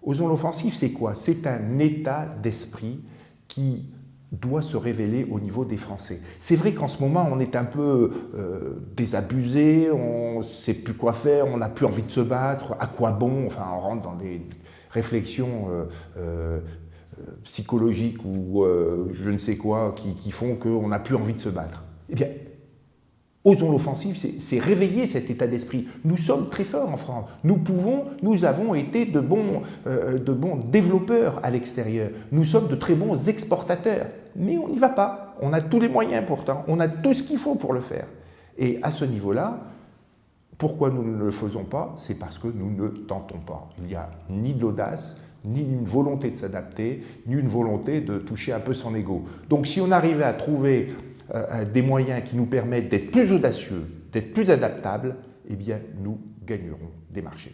Osons l'offensif, c'est quoi? C'est un état d'esprit qui doit se révéler au niveau des Français. C'est vrai qu'en ce moment, on est un peu désabusé, on ne sait plus quoi faire, on n'a plus envie de se battre, à quoi bon? Enfin, on rentre dans des réflexions psychologiques ou je ne sais quoi qui font qu'on n'a plus envie de se battre. Eh bien, osons l'offensive, c'est réveiller cet état d'esprit. Nous sommes très forts en France. Nous avons été de bons développeurs à l'extérieur. Nous sommes de très bons exportateurs. Mais on n'y va pas. On a tous les moyens pourtant. On a tout ce qu'il faut pour le faire. Et à ce niveau-là, pourquoi nous ne le faisons pas? C'est parce que nous ne tentons pas. Il n'y a ni de l'audace, ni une volonté de s'adapter, ni une volonté de toucher un peu son ego. Donc si on arrivait à trouver des moyens qui nous permettent d'être plus audacieux, d'être plus adaptables, eh bien, nous gagnerons des marchés.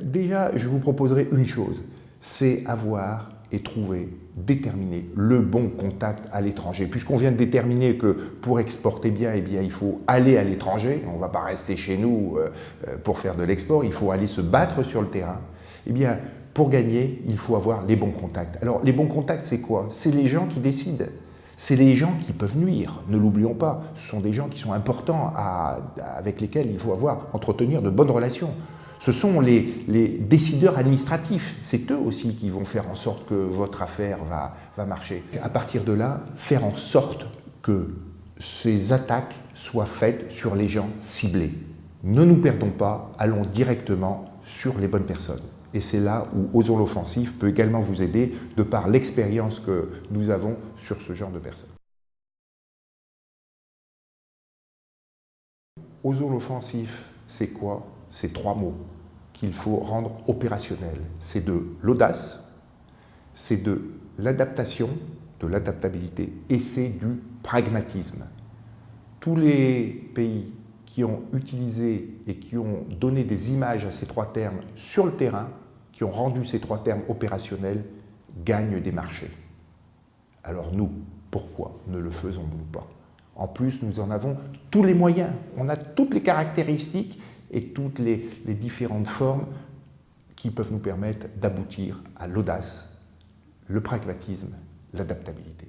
Déjà, je vous proposerai une chose, c'est avoir et trouver, déterminer le bon contact à l'étranger. Puisqu'on vient de déterminer que pour exporter bien, eh bien, il faut aller à l'étranger, on ne va pas rester chez nous pour faire de l'export, il faut aller se battre sur le terrain. Eh bien, pour gagner, il faut avoir les bons contacts. Alors, les bons contacts, c'est quoi? C'est les gens qui décident. C'est les gens qui peuvent nuire, ne l'oublions pas. Ce sont des gens qui sont importants avec lesquels il faut entretenir de bonnes relations. Ce sont les décideurs administratifs. C'est eux aussi qui vont faire en sorte que votre affaire va marcher. À partir de là, faire en sorte que ces attaques soient faites sur les gens ciblés. Ne nous perdons pas, allons directement sur les bonnes personnes. Et c'est là où Osons l'offensif peut également vous aider de par l'expérience que nous avons sur ce genre de personnes. Osons l'offensif, c'est quoi? C'est 3 mots qu'il faut rendre opérationnels. C'est de l'audace, c'est de l'adaptation, de l'adaptabilité, et c'est du pragmatisme. Tous les pays qui ont utilisé et qui ont donné des images à ces 3 termes sur le terrain, qui ont rendu ces 3 termes opérationnels, gagnent des marchés. Alors nous, pourquoi ne le faisons-nous pas? En plus, nous en avons tous les moyens, on a toutes les caractéristiques et toutes les différentes formes qui peuvent nous permettre d'aboutir à l'audace, le pragmatisme, l'adaptabilité.